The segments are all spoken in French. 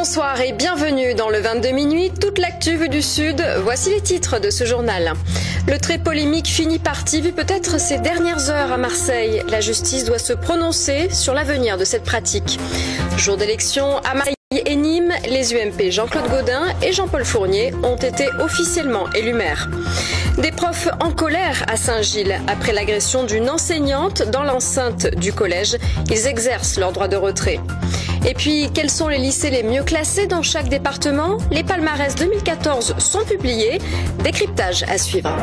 Bonsoir et bienvenue dans le 22 minuit, toute l'actu vue du Sud. Voici les titres de ce journal. Le très polémique Fini Parti vit peut-être ses dernières heures à Marseille. La justice doit se prononcer sur l'avenir de cette pratique. Jour d'élection à Marseille et Nîmes, les UMP Jean-Claude Gaudin et Jean-Paul Fournier ont été officiellement élus maires. Des profs en colère à Saint-Gilles après l'agression d'une enseignante dans l'enceinte du collège. Ils exercent leur droit de retrait. Et puis, quels sont les lycées les mieux classés dans chaque département? Les palmarès 2014 sont publiés. Décryptage à suivre.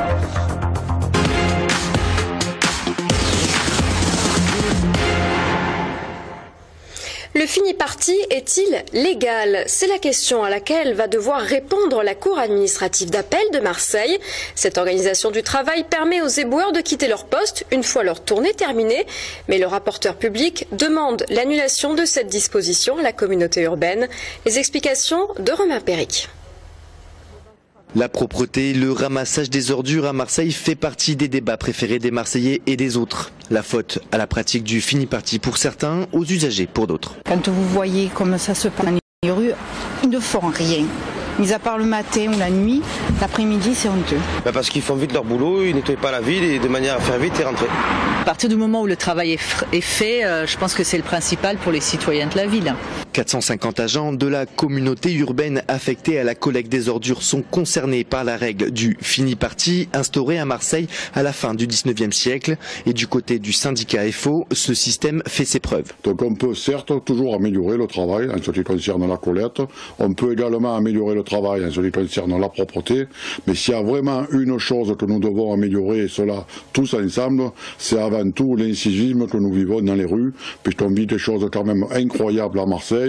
Le Fini Parti est-il légal? C'est la question à laquelle va devoir répondre la Cour administrative d'appel de Marseille. Cette organisation du travail permet aux éboueurs de quitter leur poste une fois leur tournée terminée. Mais le rapporteur public demande l'annulation de cette disposition à la communauté urbaine. Les explications de Romain Péric. La propreté, le ramassage des ordures à Marseille fait partie des débats préférés des Marseillais et des autres. La faute à la pratique du Fini Parti pour certains, aux usagers pour d'autres. Quand vous voyez comment ça se passe dans les rues, ils ne font rien. Mis à part le matin ou la nuit, l'après-midi c'est honteux. Parce qu'ils font vite leur boulot, ils nettoient pas la ville et de manière à faire vite et rentrer. À partir du moment où le travail est fait, je pense que c'est le principal pour les citoyens de la ville. 450 agents de la communauté urbaine affectés à la collecte des ordures sont concernés par la règle du Fini Parti instaurée à Marseille à la fin du 19e siècle. Et du côté du syndicat FO, ce système fait ses preuves. Donc on peut certes toujours améliorer le travail en ce qui concerne la collecte. On peut également améliorer le travail en ce qui concerne la propreté. Mais s'il y a vraiment une chose que nous devons améliorer, et cela tous ensemble, c'est avant tout l'incivisme que nous vivons dans les rues, puisqu'on vit des choses quand même incroyables à Marseille.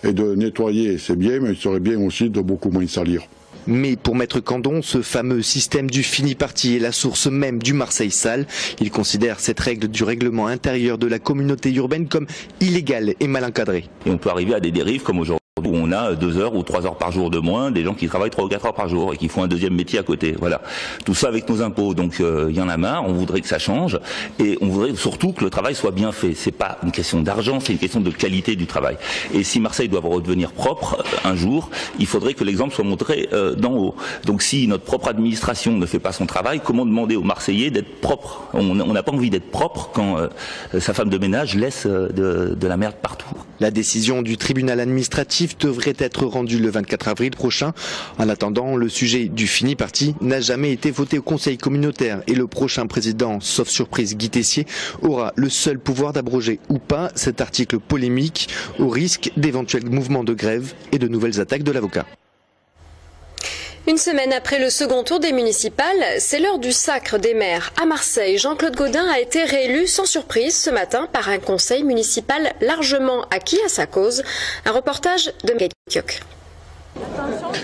Et de nettoyer, c'est bien, mais il serait bien aussi de beaucoup moins salir. Mais pour Maître Candon, ce fameux système du Fini Parti est la source même du Marseille sale. Il considère cette règle du règlement intérieur de la communauté urbaine comme illégale et mal encadrée. Et on peut arriver à des dérives comme aujourd'hui, où on a 2 heures ou 3 heures par jour de moins, des gens qui travaillent 3 ou 4 heures par jour et qui font un deuxième métier à côté. Voilà. Tout ça avec nos impôts. Donc il y en a marre, on voudrait que ça change et on voudrait surtout que le travail soit bien fait. C'est pas une question d'argent, c'est une question de qualité du travail. Et si Marseille doit redevenir propre un jour, il faudrait que l'exemple soit montré d'en haut. Donc si notre propre administration ne fait pas son travail, comment demander aux Marseillais d'être propres? On n'a pas envie d'être propre quand sa femme de ménage laisse de la merde partout. La décision du tribunal administratif devrait être rendue le 24 avril prochain. En attendant, le sujet du Fini Parti n'a jamais été voté au conseil communautaire et le prochain président, sauf surprise Guy Tessier, aura le seul pouvoir d'abroger ou pas cet article polémique au risque d'éventuels mouvements de grève et de nouvelles attaques de l'avocat. Une semaine après le second tour des municipales, c'est l'heure du sacre des maires. À Marseille, Jean-Claude Gaudin a été réélu sans surprise ce matin par un conseil municipal largement acquis à sa cause. Un reportage de Miguel Kioc.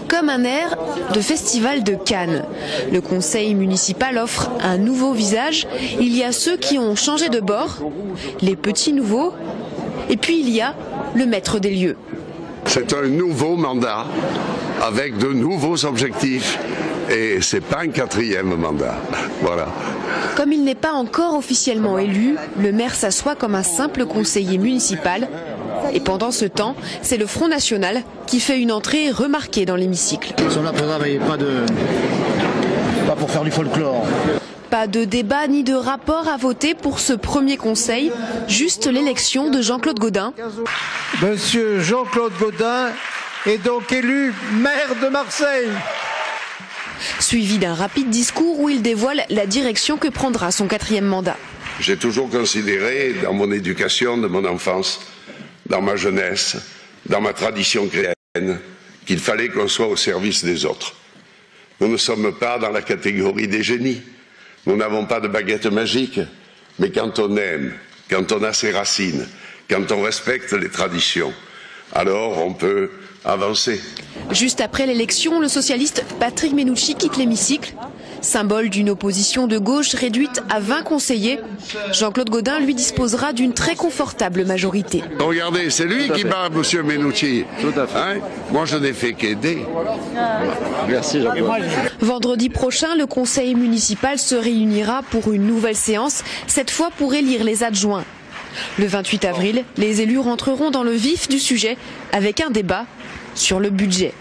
Comme un air de festival de Cannes. Le conseil municipal offre un nouveau visage. Il y a ceux qui ont changé de bord, les petits nouveaux, et puis il y a le maître des lieux. C'est un nouveau mandat avec de nouveaux objectifs et c'est pas un 4e mandat. Voilà. Comme il n'est pas encore officiellement élu, le maire s'assoit comme un simple conseiller municipal. Et pendant ce temps, c'est le Front National qui fait une entrée remarquée dans l'hémicycle. Ils sont là pour travailler, pas pour faire du folklore. Pas de débat ni de rapport à voter pour ce premier conseil, juste l'élection de Jean-Claude Gaudin. Monsieur Jean-Claude Gaudin est donc élu maire de Marseille. Suivi d'un rapide discours où il dévoile la direction que prendra son 4e mandat. J'ai toujours considéré dans mon éducation de mon enfance, dans ma jeunesse, dans ma tradition chrétienne, qu'il fallait qu'on soit au service des autres. Nous ne sommes pas dans la catégorie des génies. Nous n'avons pas de baguette magique, mais quand on aime, quand on a ses racines, quand on respecte les traditions, alors on peut avancer. Juste après l'élection, le socialiste Patrick Mennucci quitte l'hémicycle. Symbole d'une opposition de gauche réduite à 20 conseillers, Jean-Claude Gaudin lui disposera d'une très confortable majorité. Regardez, c'est lui qui bat M. Mennucci. Tout à fait. Hein? Moi, je n'ai fait qu'aider. Merci Jean-Claude. Vendredi prochain, le conseil municipal se réunira pour une nouvelle séance, cette fois pour élire les adjoints. Le 28 avril, les élus rentreront dans le vif du sujet avec un débat sur le budget.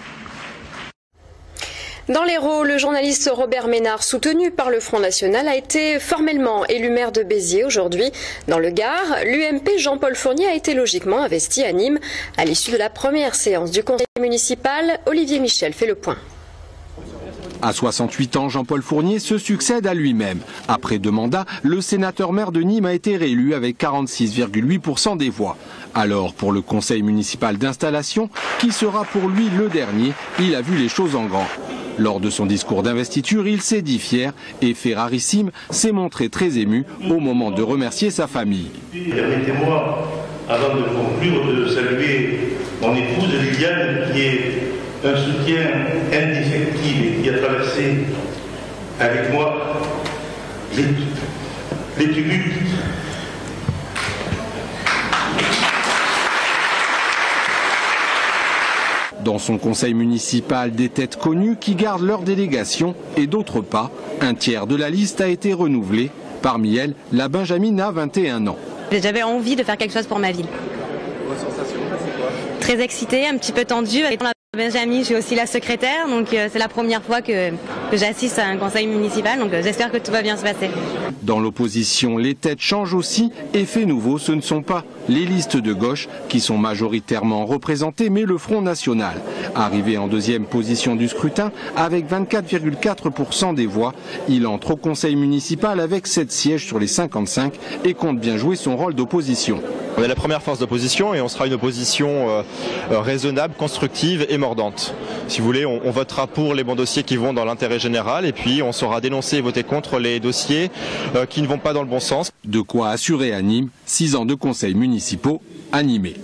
Dans l'Hérault, le journaliste Robert Ménard, soutenu par le Front National, a été formellement élu maire de Béziers aujourd'hui. Dans le Gard, l'UMP Jean-Paul Fournier a été logiquement investi à Nîmes. À l'issue de la première séance du conseil municipal, Olivier Michel fait le point. À 68 ans, Jean-Paul Fournier se succède à lui-même. Après 2 mandats, le sénateur maire de Nîmes a été réélu avec 46,8% des voix. Alors, pour le conseil municipal d'installation, qui sera pour lui le dernier, il a vu les choses en grand. Lors de son discours d'investiture, il s'est dit fier et, fait rarissime, s'est montré très ému au moment de remercier sa famille. Permettez-moi, avant de conclure, de saluer mon épouse Liliane, qui est un soutien indéfectible et qui a traversé avec moi les tumultes. Dans son conseil municipal, des têtes connues qui gardent leur délégation et d'autres pas. Un tiers de la liste a été renouvelé. Parmi elles, la Benjamine a 21 ans. J'avais envie de faire quelque chose pour ma ville. Vos sensations, c'est quoi? Très excitée, un petit peu tendue. Étant la Benjamine, je suis aussi la secrétaire, donc c'est la première fois que j'assiste à un conseil municipal, donc j'espère que tout va bien se passer. Dans l'opposition, les têtes changent aussi. Effet nouveau, ce ne sont pas les listes de gauche qui sont majoritairement représentées, mais le Front National. Arrivé en 2e position du scrutin, avec 24,4% des voix, il entre au conseil municipal avec 7 sièges sur les 55 et compte bien jouer son rôle d'opposition. On est la première force d'opposition et on sera une opposition raisonnable, constructive et mordante. Si vous voulez, on votera pour les bons dossiers qui vont dans l'intérêt général et puis on saura dénoncer et voter contre les dossiers qui ne vont pas dans le bon sens. De quoi assurer à Nîmes 6 ans de conseils municipaux animés.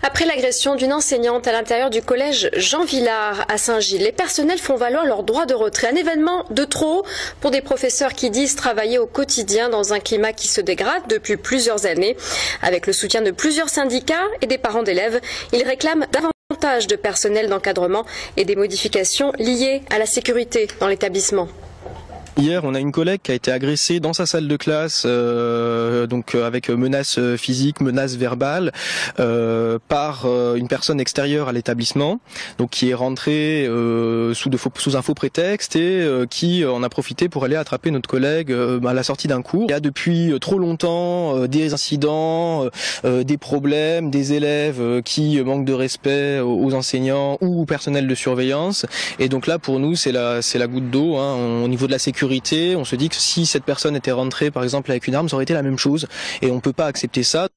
Après l'agression d'une enseignante à l'intérieur du collège Jean Villard à Saint-Gilles, les personnels font valoir leur droit de retrait. Un événement de trop pour des professeurs qui disent travailler au quotidien dans un climat qui se dégrade depuis plusieurs années. Avec le soutien de plusieurs syndicats et des parents d'élèves, ils réclament davantage de personnel d'encadrement et des modifications liées à la sécurité dans l'établissement. Hier, on a une collègue qui a été agressée dans sa salle de classe, avec menaces physiques, menaces verbales, par une personne extérieure à l'établissement, donc qui est rentrée sous un faux prétexte et qui en a profité pour aller attraper notre collègue à la sortie d'un cours. Il y a depuis trop longtemps des incidents, des problèmes, des élèves qui manquent de respect aux enseignants ou au personnel de surveillance. Et donc là, pour nous, c'est la goutte d'eau au niveau de la sécurité. On se dit que si cette personne était rentrée par exemple avec une arme, ça aurait été la même chose et on ne peut pas accepter ça.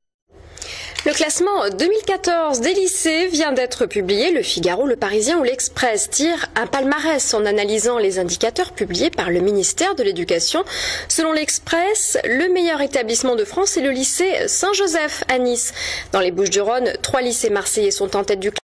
Le classement 2014 des lycées vient d'être publié. Le Figaro, le Parisien ou l'Express tirent un palmarès en analysant les indicateurs publiés par le ministère de l'Éducation. Selon l'Express, le meilleur établissement de France est le lycée Saint-Joseph à Nice. Dans les Bouches-du-Rhône, 3 lycées marseillais sont en tête du classement.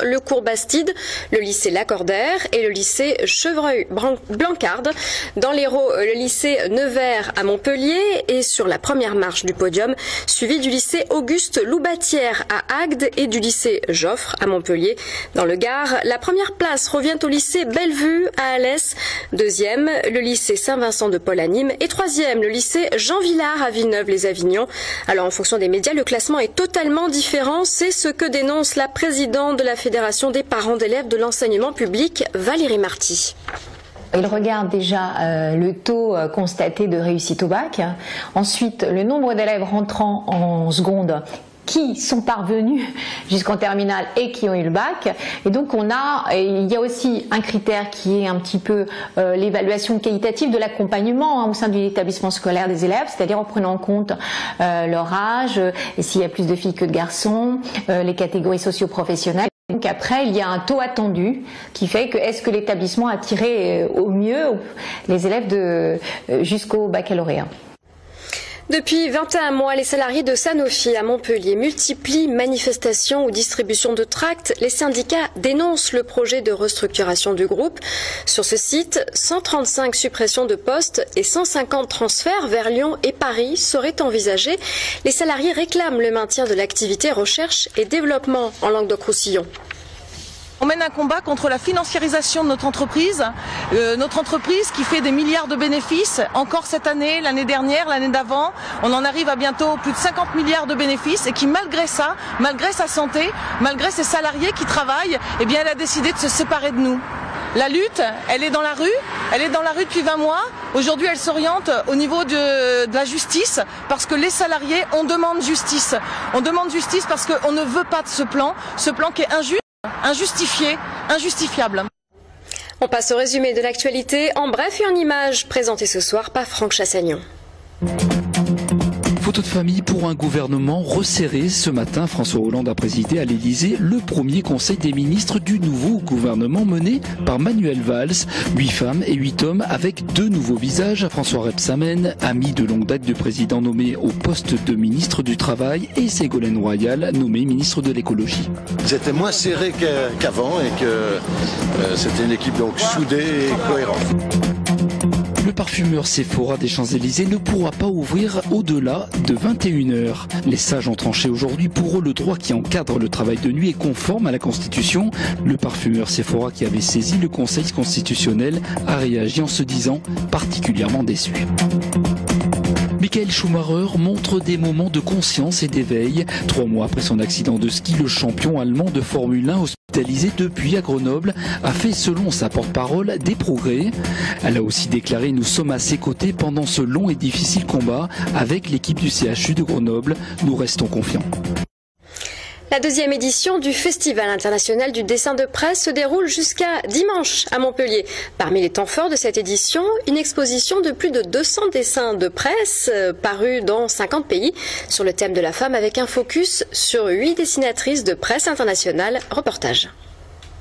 Le cours Bastide, le lycée Lacordaire et le lycée Chevreuil-Blancarde. Dans l'Hérault, le lycée Nevers à Montpellier est sur la première marche du podium, suivi du lycée Auguste Loubatière à Agde et du lycée Joffre à Montpellier. Dans le Gard, la première place revient au lycée Bellevue à Alès. 2e, le lycée Saint-Vincent de Paul à Nîmes et 3e, le lycée Jean Villard à Villeneuve-les-Avignon. Alors en fonction des médias, le classement est totalement différent. C'est ce que dénonce la présidente de la Fédération des parents d'élèves de l'enseignement public, Valérie Marty. Il regarde déjà le taux constaté de réussite au bac, ensuite le nombre d'élèves rentrant en seconde qui sont parvenus jusqu'en terminale et qui ont eu le bac. Et donc il y a aussi un critère qui est un petit peu l'évaluation qualitative de l'accompagnement au sein de l'établissement scolaire des élèves, c'est-à-dire en prenant en compte leur âge, et s'il y a plus de filles que de garçons, les catégories socio-professionnelles. Donc après, il y a un taux attendu qui fait que est-ce que l'établissement a tiré au mieux les élèves jusqu'au baccalauréat. Depuis 21 mois, les salariés de Sanofi à Montpellier multiplient manifestations ou distribution de tracts. Les syndicats dénoncent le projet de restructuration du groupe. Sur ce site, 135 suppressions de postes et 150 transferts vers Lyon et Paris seraient envisagés. Les salariés réclament le maintien de l'activité recherche et développement en Languedoc-Roussillon. On mène un combat contre la financiarisation de notre entreprise qui fait des milliards de bénéfices, encore cette année, l'année dernière, l'année d'avant. On en arrive à bientôt plus de 50 milliards de bénéfices et qui, malgré ça, malgré sa santé, malgré ses salariés qui travaillent, eh bien, elle a décidé de se séparer de nous. La lutte, elle est dans la rue depuis 20 mois. Aujourd'hui, elle s'oriente au niveau de la justice parce que les salariés, on demande justice. On demande justice parce qu'on ne veut pas de ce plan qui est injuste, injustifié, injustifiable. On passe au résumé de l'actualité en bref et en images, présenté ce soir par Franck Chassagnon. Photo de famille pour un gouvernement resserré. Ce matin, François Hollande a présidé à l'Elysée le premier conseil des ministres du nouveau gouvernement mené par Manuel Valls. 8 femmes et 8 hommes avec 2 nouveaux visages. François Rebsamen, ami de longue date du président nommé au poste de ministre du Travail, et Ségolène Royal, nommée ministre de l'Écologie. C'était moins serré qu'avant et que c'était une équipe donc soudée et cohérente. Le parfumeur Sephora des Champs-Élysées ne pourra pas ouvrir au-delà de 21h. Les sages ont tranché aujourd'hui. Pour eux, le droit qui encadre le travail de nuit est conforme à la Constitution. Le parfumeur Sephora, qui avait saisi le Conseil constitutionnel, a réagi en se disant particulièrement déçu. Michael Schumacher montre des moments de conscience et d'éveil. 3 mois après son accident de ski, le champion allemand de Formule 1 hospitalisé depuis à Grenoble a fait, selon sa porte-parole, des progrès. Elle a aussi déclaré « Nous sommes à ses côtés pendant ce long et difficile combat avec l'équipe du CHU de Grenoble. Nous restons confiants ». La 2e édition du Festival international du dessin de presse se déroule jusqu'à dimanche à Montpellier. Parmi les temps forts de cette édition, une exposition de plus de 200 dessins de presse parus dans 50 pays sur le thème de la femme avec un focus sur 8 dessinatrices de presse internationale. Reportage.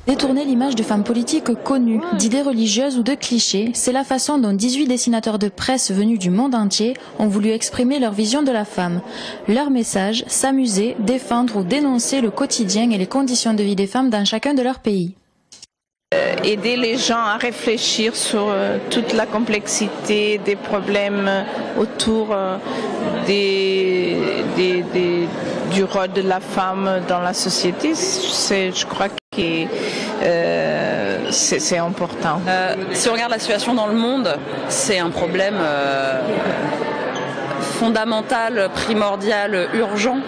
Détourner l'image de femmes politiques connues, d'idées religieuses ou de clichés, c'est la façon dont 18 dessinateurs de presse venus du monde entier ont voulu exprimer leur vision de la femme. Leur message, s'amuser, défendre ou dénoncer le quotidien et les conditions de vie des femmes dans chacun de leurs pays. Aider les gens à réfléchir sur toute la complexité des problèmes autour du rôle de la femme dans la société, je crois que c'est important. Si on regarde la situation dans le monde, c'est un problème fondamental, primordial, urgent.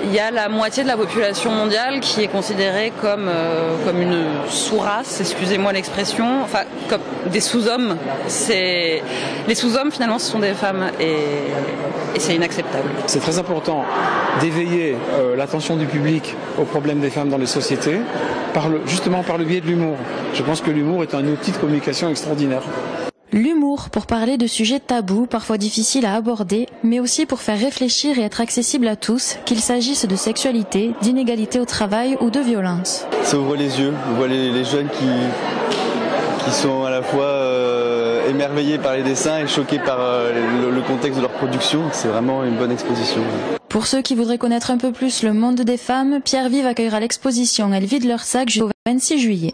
Il y a la moitié de la population mondiale qui est considérée comme une sous-race, excusez-moi l'expression, enfin comme des sous-hommes. Les sous-hommes finalement ce sont des femmes et c'est inacceptable. C'est très important d'éveiller l'attention du public aux problèmes des femmes dans les sociétés, justement par le biais de l'humour. Je pense que l'humour est un outil de communication extraordinaire. L'humour pour parler de sujets tabous, parfois difficiles à aborder, mais aussi pour faire réfléchir et être accessible à tous, qu'il s'agisse de sexualité, d'inégalité au travail ou de violence. Ça ouvre les yeux, on voit les jeunes qui sont à la fois émerveillés par les dessins et choqués par le contexte de leur production. C'est vraiment une bonne exposition. Pour ceux qui voudraient connaître un peu plus le monde des femmes, Pierre Vive accueillera l'exposition Elles vident leur sac jusqu'au 26 juillet.